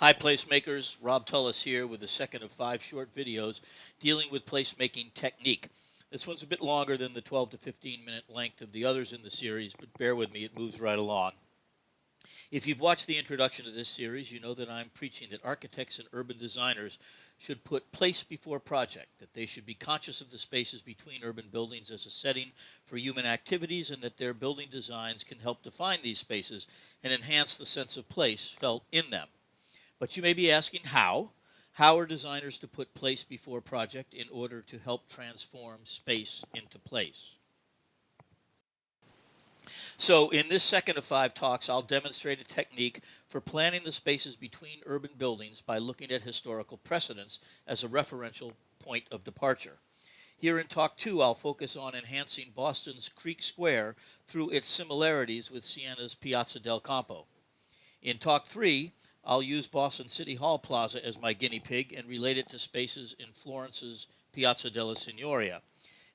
Hi Placemakers, Rob Tullis here with the second of 5 short videos dealing with placemaking technique. This one's a bit longer than the 12 to 15 minute length of the others in the series, but bear with me, it moves right along. If you've watched the introduction to this series, you know that I'm preaching that architects and urban designers should put place before project, that they should be conscious of the spaces between urban buildings as a setting for human activities, and that their building designs can help define these spaces and enhance the sense of place felt in them. But you may be asking how? How are designers to put place before project in order to help transform space into place? So in this second of 5 talks, I'll demonstrate a technique for planning the spaces between urban buildings by looking at historical precedents as a referential point of departure. Here in Talk 2, I'll focus on enhancing Boston's Creek Square through its similarities with Siena's Piazza del Campo. In Talk 3, I'll use Boston City Hall Plaza as my guinea pig and relate it to spaces in Florence's Piazza della Signoria.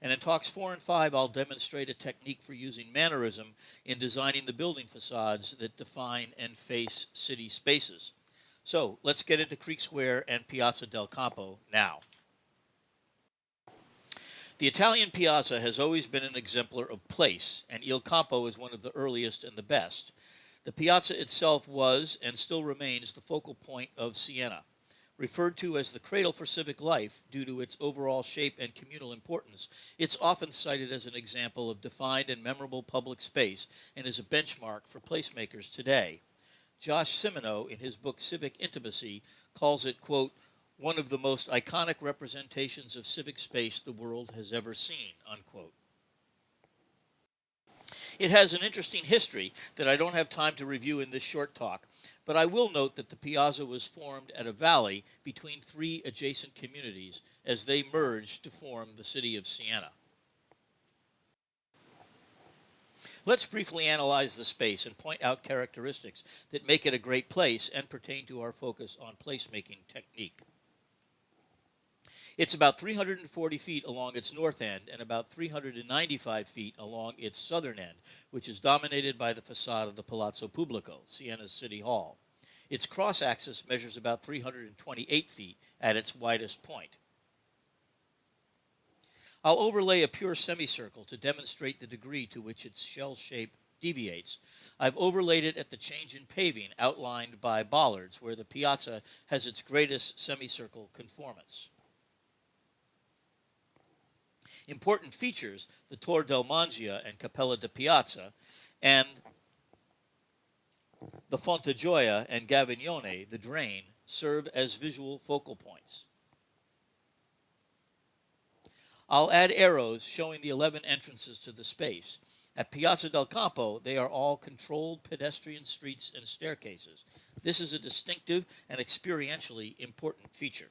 And in Talks 4 and 5, I'll demonstrate a technique for using mannerism in designing the building facades that define and face city spaces. So, let's get into Creek Square and Piazza del Campo now. The Italian piazza has always been an exemplar of place, and Il Campo is one of the earliest and the best. The piazza itself was, and still remains, the focal point of Siena. Referred to as the cradle for civic life due to its overall shape and communal importance, it's often cited as an example of defined and memorable public space and is a benchmark for placemakers today. Josh Simino, in his book Civic Intimacy, calls it, quote, one of the most iconic representations of civic space the world has ever seen, unquote. It has an interesting history that I don't have time to review in this short talk, but I will note that the piazza was formed at a valley between 3 adjacent communities as they merged to form the city of Siena. Let's briefly analyze the space and point out characteristics that make it a great place and pertain to our focus on placemaking technique. It's about 340 feet along its north end and about 395 feet along its southern end, which is dominated by the facade of the Palazzo Pubblico, Siena's City Hall. Its cross-axis measures about 328 feet at its widest point. I'll overlay a pure semicircle to demonstrate the degree to which its shell shape deviates. I've overlaid it at the change in paving outlined by bollards, where the piazza has its greatest semicircle conformance. Important features, the Tor del Mangia and Cappella de Piazza, and the Fonte Gioia and Gavignone, the drain, serve as visual focal points. I'll add arrows showing the 11 entrances to the space. At Piazza del Campo, they are all controlled pedestrian streets and staircases. This is a distinctive and experientially important feature.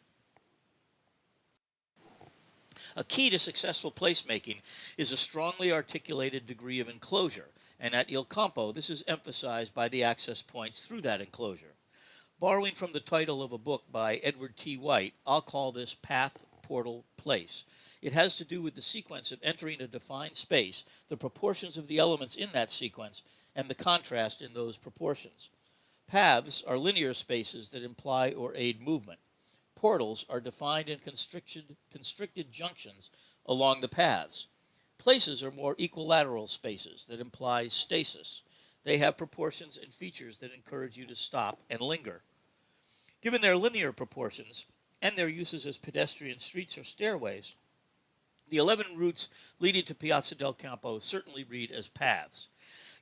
A key to successful placemaking is a strongly articulated degree of enclosure, and at Il Campo, this is emphasized by the access points through that enclosure. Borrowing from the title of a book by Edward T. White, I'll call this Path, Portal, Place. It has to do with the sequence of entering a defined space, the proportions of the elements in that sequence, and the contrast in those proportions. Paths are linear spaces that imply or aid movement. Portals are defined and constricted junctions along the paths. Places are more equilateral spaces that imply stasis. They have proportions and features that encourage you to stop and linger. Given their linear proportions and their uses as pedestrian streets or stairways, the 11 routes leading to Piazza del Campo certainly read as paths.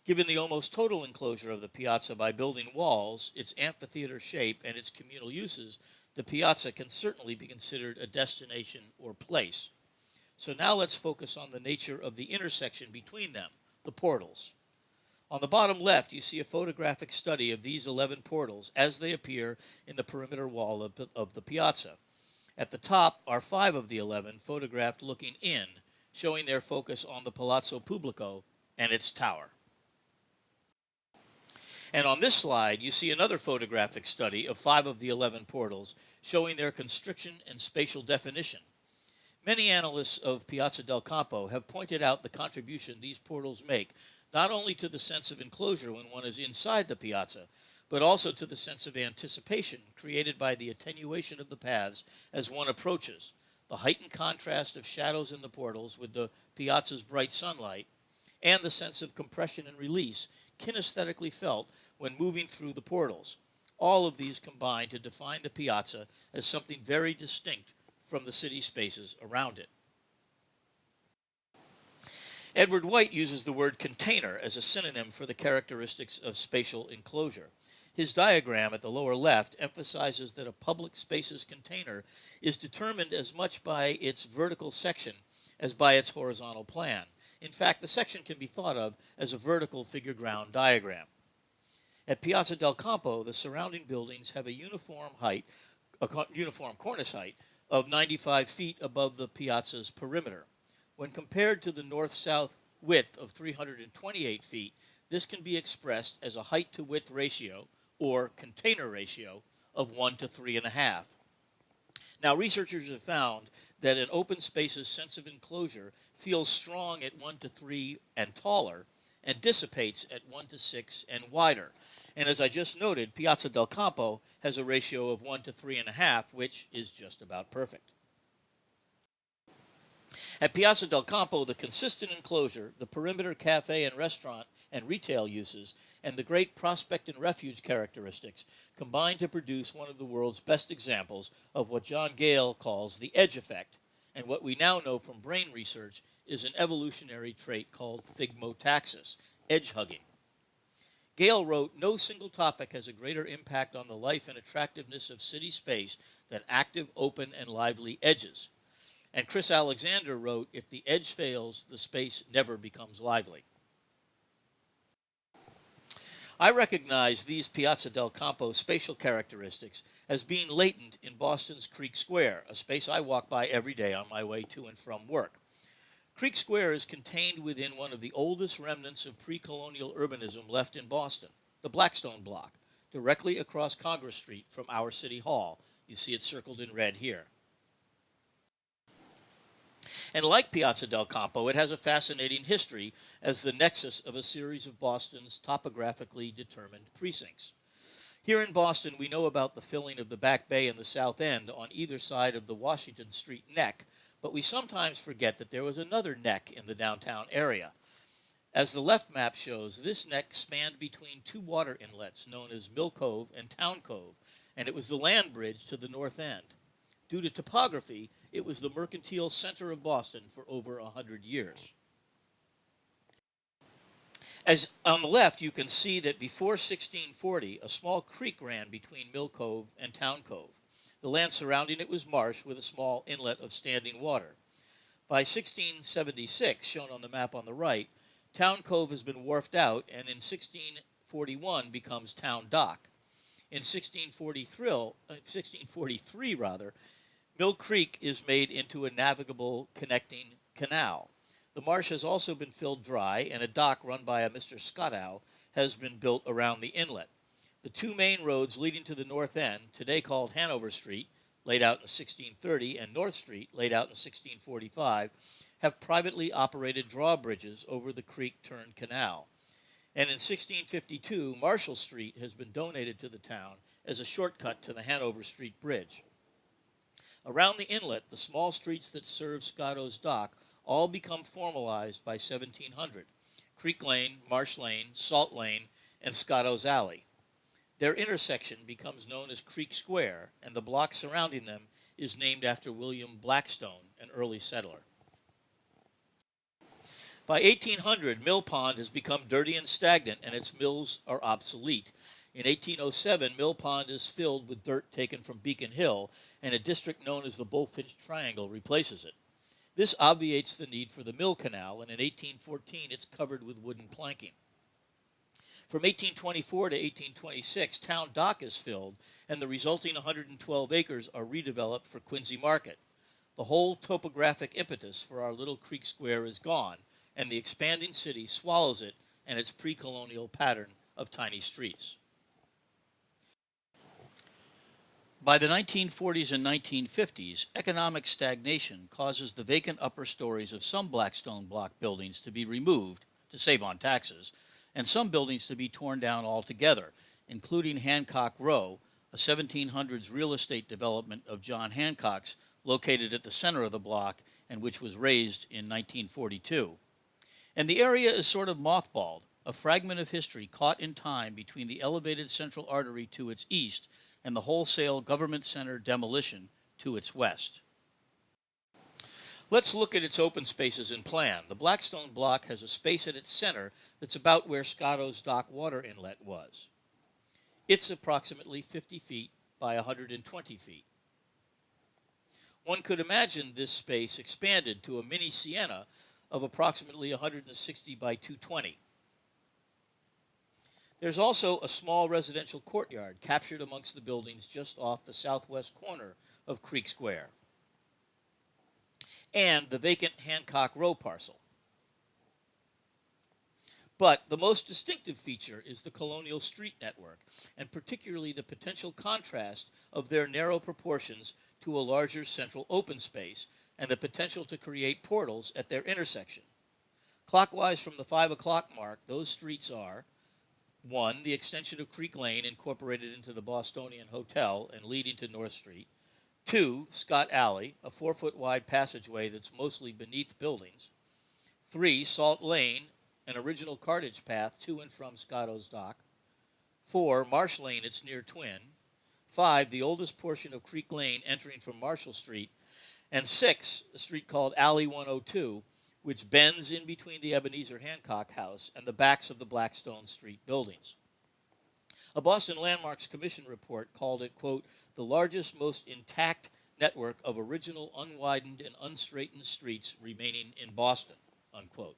Given the almost total enclosure of the piazza by building walls, its amphitheater shape, and its communal uses, the piazza can certainly be considered a destination or place. So now let's focus on the nature of the intersection between them, the portals. On the bottom left, you see a photographic study of these 11 portals as they appear in the perimeter wall of the piazza. At the top are 5 of the 11 photographed looking in, showing their focus on the Palazzo Pubblico and its tower. And on this slide, you see another photographic study of 5 of the 11 portals, showing their constriction and spatial definition. Many analysts of Piazza del Campo have pointed out the contribution these portals make, not only to the sense of enclosure when one is inside the piazza, but also to the sense of anticipation created by the attenuation of the paths as one approaches, the heightened contrast of shadows in the portals with the piazza's bright sunlight, and the sense of compression and release kinesthetically felt when moving through the portals. All of these combine to define the piazza as something very distinct from the city spaces around it. Edward White uses the word container as a synonym for the characteristics of spatial enclosure. His diagram at the lower left emphasizes that a public space's container is determined as much by its vertical section as by its horizontal plan. In fact, the section can be thought of as a vertical figure ground diagram. At Piazza del Campo, the surrounding buildings have a uniform cornice height of 95 feet above the piazza's perimeter. When compared to the north-south width of 328 feet, this can be expressed as a height-to-width ratio, or container ratio, of 1 to 3.5. Now, researchers have found that an open space's sense of enclosure feels strong at 1 to 3 and taller, and dissipates at 1 to 6 and wider. And as I just noted, Piazza del Campo has a ratio of 1 to 3.5, which is just about perfect. At Piazza del Campo, the consistent enclosure, the perimeter cafe and restaurant and retail uses, and the great prospect and refuge characteristics combine to produce one of the world's best examples of what John Gale calls the edge effect, and what we now know from brain research is an evolutionary trait called thigmotaxis, edge hugging. Gale wrote, "No single topic has a greater impact on the life and attractiveness of city space than active, open, and lively edges." And Chris Alexander wrote, "If the edge fails, the space never becomes lively." I recognize these Piazza del Campo spatial characteristics as being latent in Boston's Creek Square, a space I walk by every day on my way to and from work. Creek Square is contained within one of the oldest remnants of pre-colonial urbanism left in Boston, the Blackstone Block, directly across Congress Street from our City Hall. You see it circled in red here. And like Piazza del Campo, it has a fascinating history as the nexus of a series of Boston's topographically determined precincts. Here in Boston, we know about the filling of the Back Bay and the South End on either side of the Washington Street neck, but we sometimes forget that there was another neck in the downtown area. As the left map shows, this neck spanned between two water inlets known as Mill Cove and Town Cove, and it was the land bridge to the north end. Due to topography, it was the mercantile center of Boston for over 100 years. As on the left, you can see that before 1640, a small creek ran between Mill Cove and Town Cove. The land surrounding it was marsh with a small inlet of standing water. By 1676, shown on the map on the right, Town Cove has been wharfed out and in 1641 becomes Town Dock. In 1643, Mill Creek is made into a navigable connecting canal. The marsh has also been filled dry, and a dock run by a Mr. Scottow has been built around the inlet. The two main roads leading to the north end, today called Hanover Street, laid out in 1630, and North Street, laid out in 1645, have privately operated drawbridges over the creek-turned canal. And in 1652, Marshall Street has been donated to the town as a shortcut to the Hanover Street Bridge. Around the inlet, the small streets that serve Scottow's dock all become formalized by 1700. Creek Lane, Marsh Lane, Salt Lane, and Scottow's Alley. Their intersection becomes known as Creek Square, and the block surrounding them is named after William Blackstone, an early settler. By 1800, Mill Pond has become dirty and stagnant, and its mills are obsolete. In 1807, Mill Pond is filled with dirt taken from Beacon Hill, and a district known as the Bullfinch Triangle replaces it. This obviates the need for the mill canal, and in 1814 it's covered with wooden planking. From 1824 to 1826, Town Dock is filled, and the resulting 112 acres are redeveloped for Quincy Market. The whole topographic impetus for our little Creek Square is gone, and the expanding city swallows it and its pre-colonial pattern of tiny streets. By the 1940s and 1950s, economic stagnation causes the vacant upper stories of some Blackstone block buildings to be removed to save on taxes, and some buildings to be torn down altogether, including Hancock Row, a 1700s real estate development of John Hancock's located at the center of the block and which was razed in 1942. And the area is sort of mothballed, a fragment of history caught in time between the elevated central artery to its east and the wholesale government center demolition to its west. Let's look at its open spaces in plan. The Blackstone block has a space at its center that's about where Scotto's Dock water inlet was. It's approximately 50 feet by 120 feet. One could imagine this space expanded to a mini Siena of approximately 160 by 220. There's also a small residential courtyard captured amongst the buildings just off the southwest corner of Creek Square, and the vacant Hancock Row parcel. But the most distinctive feature is the colonial street network, and particularly the potential contrast of their narrow proportions to a larger central open space and the potential to create portals at their intersection. Clockwise from the 5 o'clock mark, those streets are 1. The extension of Creek Lane incorporated into the Bostonian Hotel and leading to North Street. 2. Scott Alley, a 4-foot wide passageway that's mostly beneath buildings. 3. Salt Lane, an original cartage path to and from Scotto's Dock. 4. Marsh Lane, its near twin. 5. The oldest portion of Creek Lane entering from Marshall Street. And 6. A street called Alley 102, which bends in between the Ebenezer Hancock House and the backs of the Blackstone Street buildings. A Boston Landmarks Commission report called it, quote, the largest, most intact network of original unwidened and unstraightened streets remaining in Boston, unquote.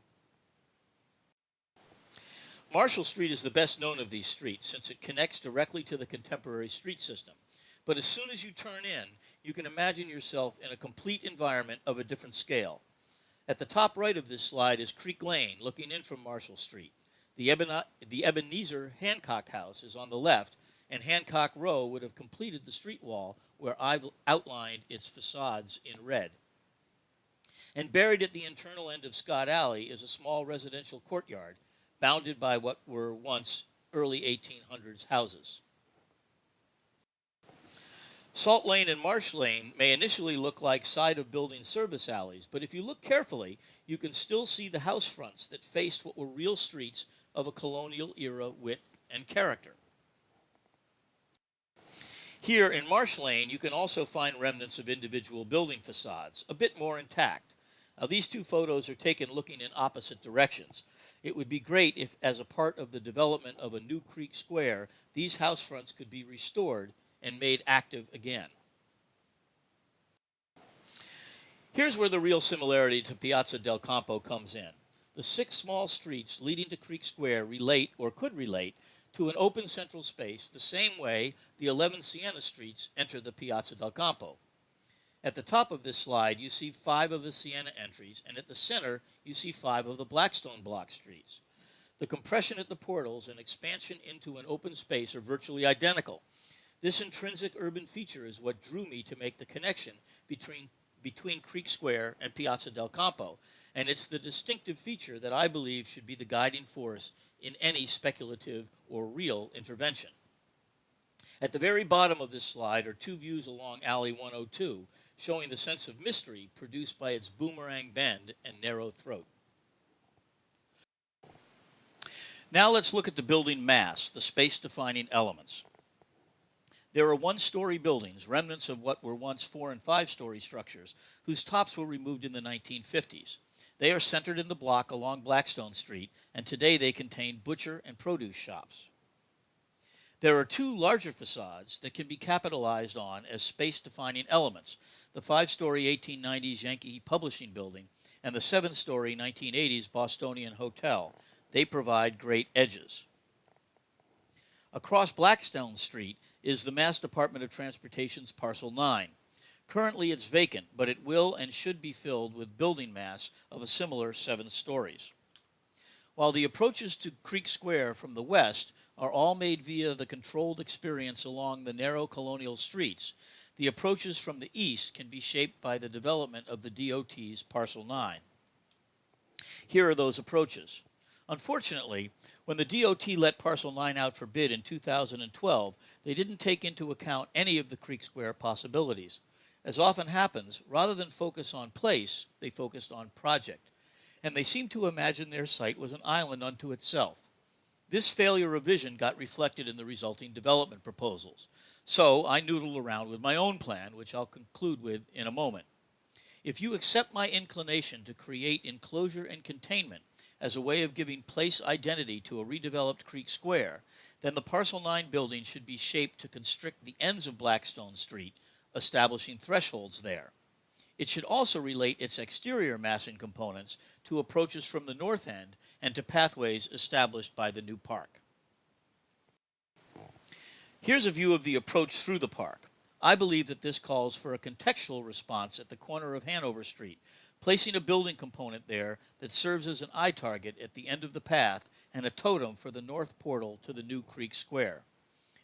Marshall Street is the best known of these streets since it connects directly to the contemporary street system. But as soon as you turn in, you can imagine yourself in a complete environment of a different scale. At the top right of this slide is Creek Lane, looking in from Marshall Street. The Ebenezer Hancock House is on the left, and Hancock Row would have completed the street wall where I've outlined its facades in red. And buried at the internal end of Scott Alley is a small residential courtyard, bounded by what were once early 1800s houses. Salt Lane and Marsh Lane may initially look like side-of-building service alleys, but if you look carefully, you can still see the house fronts that faced what were real streets of a colonial-era width and character. Here in Marsh Lane, you can also find remnants of individual building facades, a bit more intact. Now, these two photos are taken looking in opposite directions. It would be great if, as a part of the development of a new Creek Square, these house fronts could be restored and made active again. Here's where the real similarity to Piazza Del Campo comes in. The 6 small streets leading to Creek Square relate, or could relate, to an open central space the same way the 11 Siena streets enter the Piazza Del Campo. At the top of this slide, you see 5 of the Siena entries, and at the center, you see 5 of the Blackstone block streets. The compression at the portals and expansion into an open space are virtually identical. This intrinsic urban feature is what drew me to make the connection between Creek Square and Piazza Del Campo, and it's the distinctive feature that I believe should be the guiding force in any speculative or real intervention. At the very bottom of this slide are 2 views along Alley 102, showing the sense of mystery produced by its boomerang bend and narrow throat. Now let's look at the building mass, the space-defining elements. There are 1-story buildings, remnants of what were once 4- and 5-story structures, whose tops were removed in the 1950s. They are centered in the block along Blackstone Street, and today they contain butcher and produce shops. There are 2 larger facades that can be capitalized on as space-defining elements, the 5-story 1890s Yankee Publishing Building and the 7-story 1980s Bostonian Hotel. They provide great edges. Across Blackstone Street is the Mass Department of Transportation's Parcel Line. Currently it's vacant, but it will and should be filled with building mass of a similar 7 stories. While the approaches to Creek Square from the west are all made via the controlled experience along the narrow colonial streets, the approaches from the east can be shaped by the development of the DOT's Parcel 9. Here are those approaches. Unfortunately, when the DOT let Parcel Line out for bid in 2012, they didn't take into account any of the Creek Square possibilities. As often happens, rather than focus on place, they focused on project, and they seemed to imagine their site was an island unto itself. This failure of vision got reflected in the resulting development proposals. So I noodled around with my own plan, which I'll conclude with in a moment. If you accept my inclination to create enclosure and containment as a way of giving place identity to a redeveloped Creek Square, then the Parcel 9 building should be shaped to constrict the ends of Blackstone Street, establishing thresholds there. It should also relate its exterior massing components to approaches from the north end and to pathways established by the new park. Here's a view of the approach through the park. I believe that this calls for a contextual response at the corner of Hanover Street, placing a building component there that serves as an eye target at the end of the path and a totem for the north portal to the new Creek Square.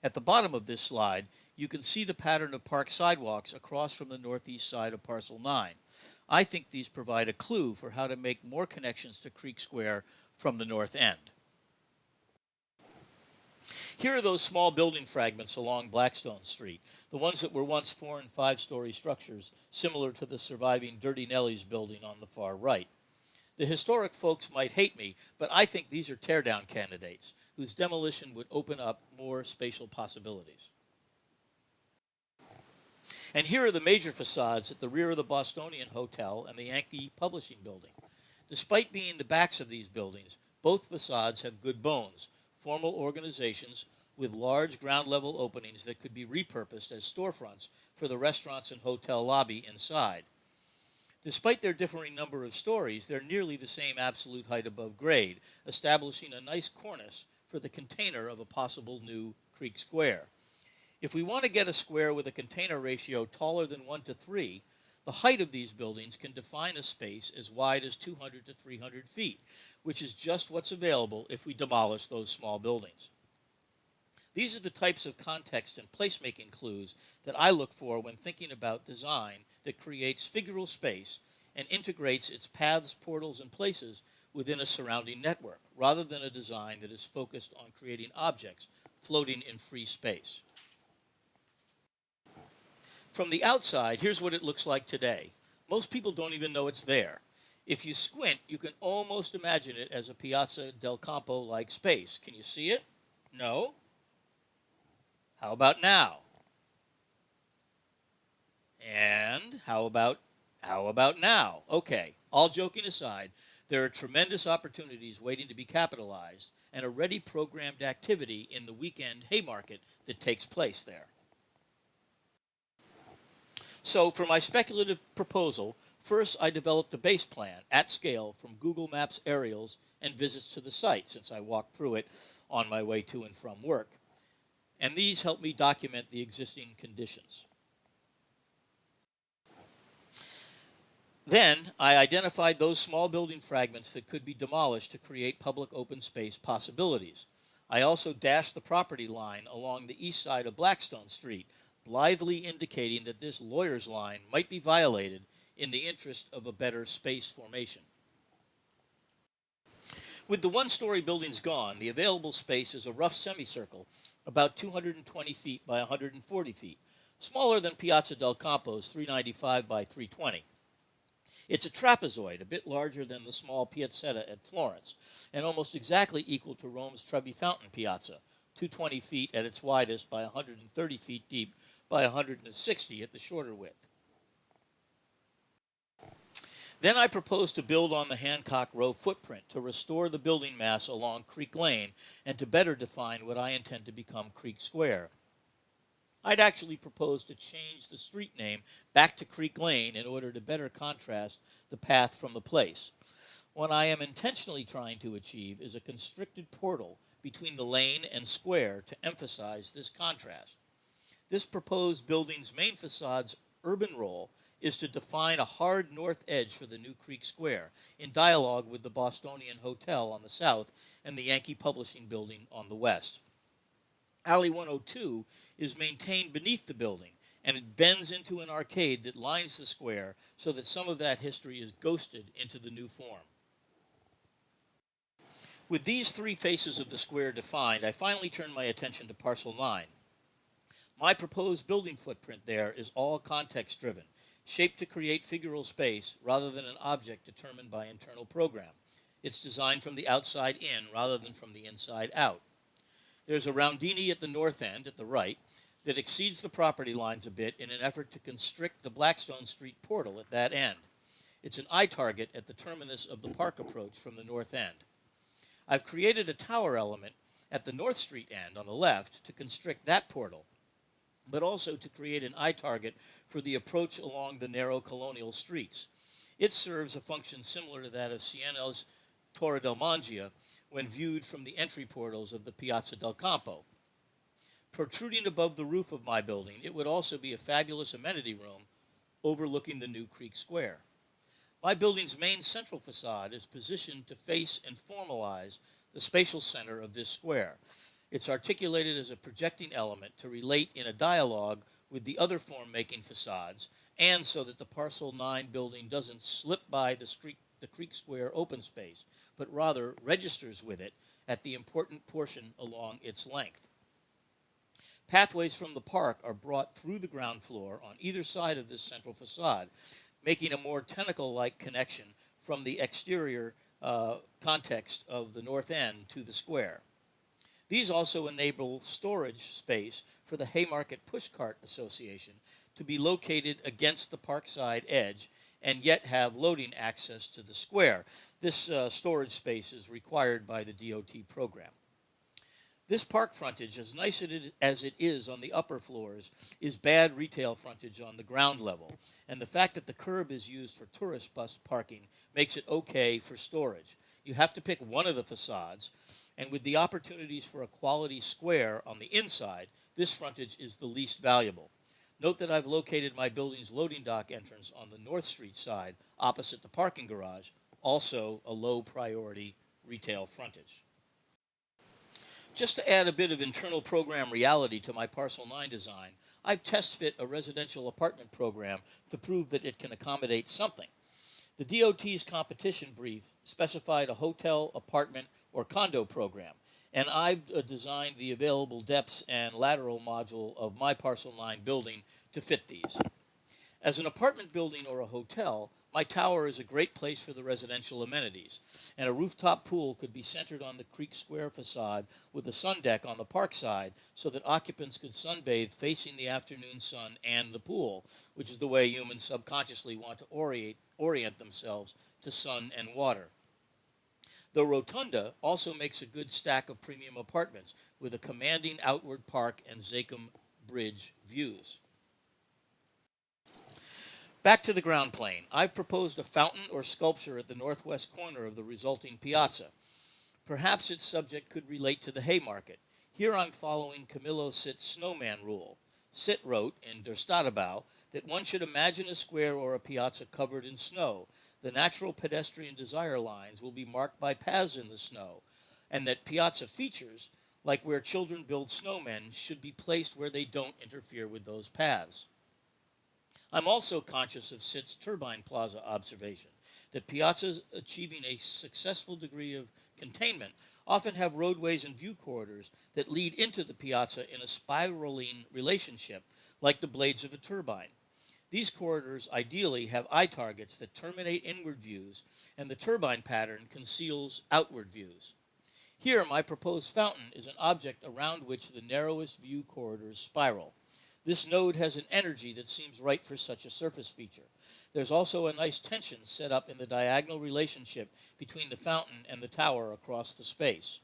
At the bottom of this slide, you can see the pattern of park sidewalks across from the northeast side of Parcel 9. I think these provide a clue for how to make more connections to Creek Square from the north end. Here are those small building fragments along Blackstone Street, the ones that were once 4- and 5-story structures, similar to the surviving Dirty Nellie's building on the far right. The historic folks might hate me, but I think these are teardown candidates, whose demolition would open up more spatial possibilities. And here are the major facades at the rear of the Bostonian Hotel and the Yankee Publishing Building. Despite being the backs of these buildings, both facades have good bones, formal organizations with large ground-level openings that could be repurposed as storefronts for the restaurants and hotel lobby inside. Despite their differing number of stories, they're nearly the same absolute height above grade, establishing a nice cornice for the container of a possible new Creek Square. If we want to get a square with a container ratio taller than 1:3, the height of these buildings can define a space as wide as 200 to 300 feet, which is just what's available if we demolish those small buildings. These are the types of context and placemaking clues that I look for when thinking about design that creates figural space and integrates its paths, portals, and places within a surrounding network, rather than a design that is focused on creating objects floating in free space. From the outside, here's what it looks like today. Most people don't even know it's there. If you squint, you can almost imagine it as a Piazza Del Campo-like space. Can you see it? No? How about now? And how about now? Okay, all joking aside, there are tremendous opportunities waiting to be capitalized and a ready programmed activity in the weekend Haymarket that takes place there. So for my speculative proposal, first I developed a base plan at scale from Google Maps aerials and visits to the site, since I walked through it on my way to and from work. And these help me document the existing conditions. Then I identified those small building fragments that could be demolished to create public open space possibilities. I also dashed the property line along the east side of Blackstone Street, blithely indicating that this lawyer's line might be violated in the interest of a better space formation. With the one-story buildings gone, the available space is a rough semicircle, about 220 feet by 140 feet, smaller than Piazza del Campo's 395 by 320. It's a trapezoid, a bit larger than the small Piazzetta at Florence, and almost exactly equal to Rome's Trevi Fountain Piazza, 220 feet at its widest by 130 feet deep by 160 at the shorter width. Then I proposed to build on the Hancock Row footprint to restore the building mass along Creek Lane and to better define what I intend to become Creek Square. I'd actually proposed to change the street name back to Creek Lane in order to better contrast the path from the place. What I am intentionally trying to achieve is a constricted portal between the lane and square to emphasize this contrast. This proposed building's main facade's urban role is to define a hard north edge for the new Creek Square, in dialogue with the Bostonian Hotel on the south and the Yankee Publishing Building on the west. Alley 102 is maintained beneath the building, and it bends into an arcade that lines the square so that some of that history is ghosted into the new form. With these three faces of the square defined, I finally turned my attention to Parcel Line. My proposed building footprint there is all context-driven, shaped to create figural space rather than an object determined by internal program. It's designed from the outside in rather than from the inside out. There's a roundini at the north end, at the right, that exceeds the property lines a bit in an effort to constrict the Blackstone Street portal at that end. It's an eye target at the terminus of the park approach from the north end. I've created a tower element at the North Street end on the left to constrict that portal, but also to create an eye target for the approach along the narrow colonial streets. It serves a function similar to that of Siena's Torre del Mangia when viewed from the entry portals of the Piazza del Campo. Protruding above the roof of my building, it would also be a fabulous amenity room overlooking the New Creek Square. My building's main central facade is positioned to face and formalize the spatial center of this square. It's articulated as a projecting element to relate in a dialogue with the other form-making facades, and so that the Parcel 9 building doesn't slip by the Creek Square open space, but rather registers with it at the important portion along its length. Pathways from the park are brought through the ground floor on either side of this central facade, making a more tentacle-like connection from the exterior context of the north end to the square. These also enable storage space for the Haymarket Pushcart Association to be located against the parkside edge and yet have loading access to the square. This storage space is required by the DOT program. This park frontage, as nice as it is on the upper floors, is bad retail frontage on the ground level. And the fact that the curb is used for tourist bus parking makes it okay for storage. You have to pick one of the facades, and with the opportunities for a quality square on the inside, this frontage is the least valuable. Note that I've located my building's loading dock entrance on the North Street side, opposite the parking garage, also a low priority retail frontage. Just to add a bit of internal program reality to my Parcel 9 design, I've test fit a residential apartment program to prove that it can accommodate something. The DOT's competition brief specified a hotel, apartment, or condo program, and I've designed the available depths and lateral module of my Parcel 9 building to fit these. As an apartment building or a hotel, my tower is a great place for the residential amenities, and a rooftop pool could be centered on the Creek Square facade with a sun deck on the park side so that occupants could sunbathe facing the afternoon sun and the pool, which is the way humans subconsciously want to orient themselves to sun and water. The rotunda also makes a good stack of premium apartments with a commanding outward park and Zakum Bridge views. Back to the ground plane. I've proposed a fountain or sculpture at the northwest corner of the resulting piazza. Perhaps its subject could relate to the Haymarket. Here I'm following Camillo Sitt's snowman rule. Sitt wrote in Der Stadtbau that one should imagine a square or a piazza covered in snow. The natural pedestrian desire lines will be marked by paths in the snow, and that piazza features, like where children build snowmen, should be placed where they don't interfere with those paths. I'm also conscious of Sitt's turbine plaza observation, that piazzas achieving a successful degree of containment often have roadways and view corridors that lead into the piazza in a spiraling relationship, like the blades of a turbine. These corridors ideally have eye targets that terminate inward views, and the turbine pattern conceals outward views. Here, my proposed fountain is an object around which the narrowest view corridors spiral. This node has an energy that seems right for such a surface feature. There's also a nice tension set up in the diagonal relationship between the fountain and the tower across the space.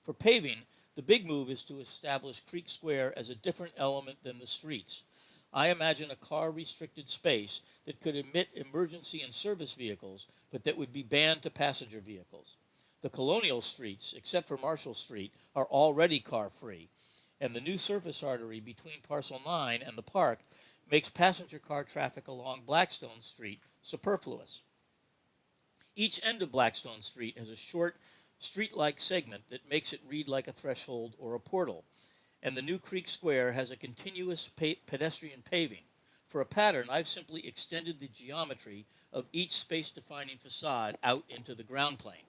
For paving, the big move is to establish Creek Square as a different element than the streets. I imagine a car-restricted space that could admit emergency and service vehicles, but that would be banned to passenger vehicles. The colonial streets, except for Marshall Street, are already car-free, and the new surface artery between Parcel 9 and the park makes passenger car traffic along Blackstone Street superfluous. Each end of Blackstone Street has a short, street-like segment that makes it read like a threshold or a portal, and the new Creek Square has a continuous pedestrian paving. For a pattern, I've simply extended the geometry of each space-defining facade out into the ground plane.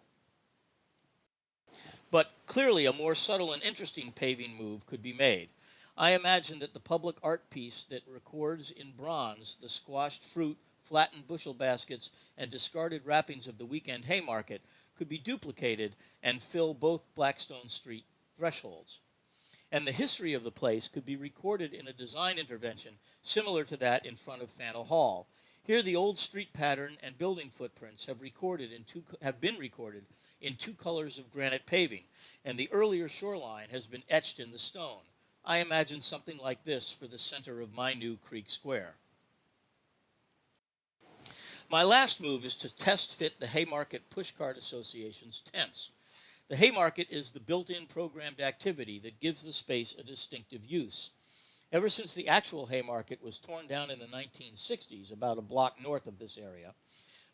But clearly a more subtle and interesting paving move could be made. I imagine that the public art piece that records in bronze the squashed fruit, flattened bushel baskets, and discarded wrappings of the weekend Haymarket could be duplicated and fill both Blackstone Street thresholds. And the history of the place could be recorded in a design intervention similar to that in front of Faneuil Hall. Here the old street pattern and building footprints have been recorded in two colors of granite paving, and the earlier shoreline has been etched in the stone. I imagine something like this for the center of my new Creek Square. My last move is to test fit the Haymarket Pushcart Association's tents. The Haymarket is the built-in programmed activity that gives the space a distinctive use. Ever since the actual Haymarket was torn down in the 1960s, about a block north of this area,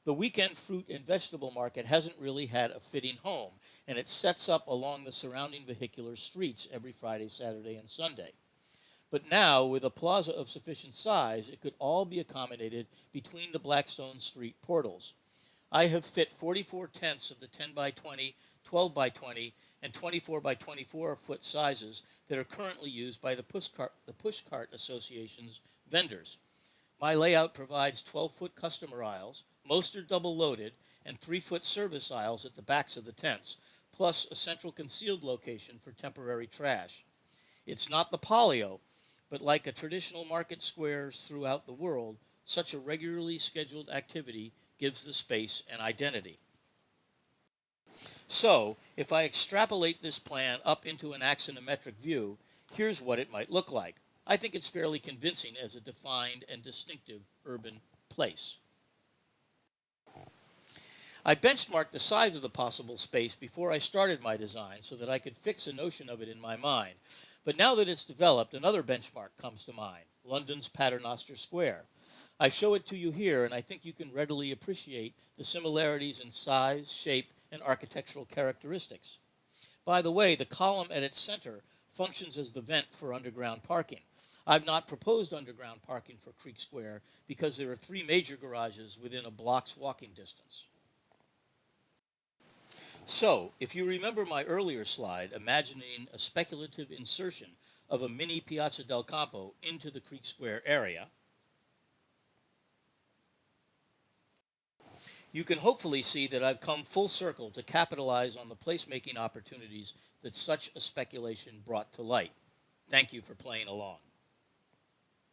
the weekend fruit and vegetable market hasn't really had a fitting home, and it sets up along the surrounding vehicular streets every Friday, Saturday, and Sunday. But now, with a plaza of sufficient size, it could all be accommodated between the Blackstone Street portals. I have fit 44 tents of the 10 by 20, 12 by 20, and 24 by 24 foot sizes that are currently used by the Pushcart Association's vendors. My layout provides 12-foot customer aisles, most are double-loaded, and 3-foot service aisles at the backs of the tents, plus a central concealed location for temporary trash. It's not the polio, but like a traditional market squares throughout the world, such a regularly scheduled activity gives the space an identity. So, if I extrapolate this plan up into an axonometric view, here's what it might look like. I think it's fairly convincing as a defined and distinctive urban place. I benchmarked the size of the possible space before I started my design so that I could fix a notion of it in my mind. But now that it's developed, another benchmark comes to mind, London's Paternoster Square. I show it to you here, and I think you can readily appreciate the similarities in size, shape, and architectural characteristics. By the way, the column at its center functions as the vent for underground parking. I've not proposed underground parking for Creek Square because there are 3 major garages within a block's walking distance. So, if you remember my earlier slide imagining a speculative insertion of a mini Piazza del Campo into the Creek Square area, you can hopefully see that I've come full circle to capitalize on the placemaking opportunities that such a speculation brought to light. Thank you for playing along.